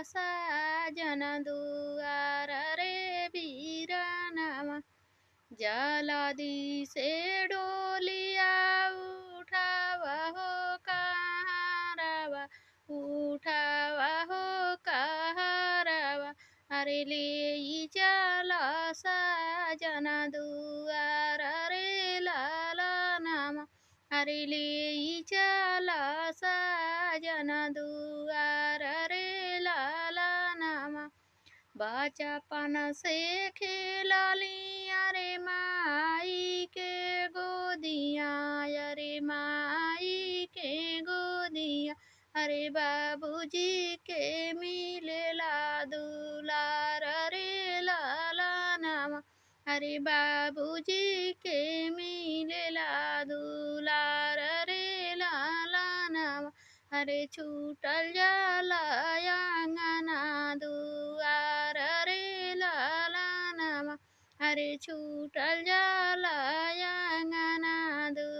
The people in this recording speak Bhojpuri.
साजन दुआर रे वीरानावा। जल्दी से डोलिया उठावा हो कहारवा, उठावा हो कहारवा। अरे ले चला साजन दुआर रे लाला नामा। अरे ले चला साजन दुआर रे लाला नामा। बचपन से खेलली अरे माई के गोदिया, अरे माई के गोदिया। अरे बाबूजी के मिलेला दुलार रे लाला नामा। अरे बाबूजी के मिलेला दुलार रे लाला नामा। अरे छूटल जाला अंगना दुआर रे लाला नामा। अरे छूटल जाला अंगना दुआर।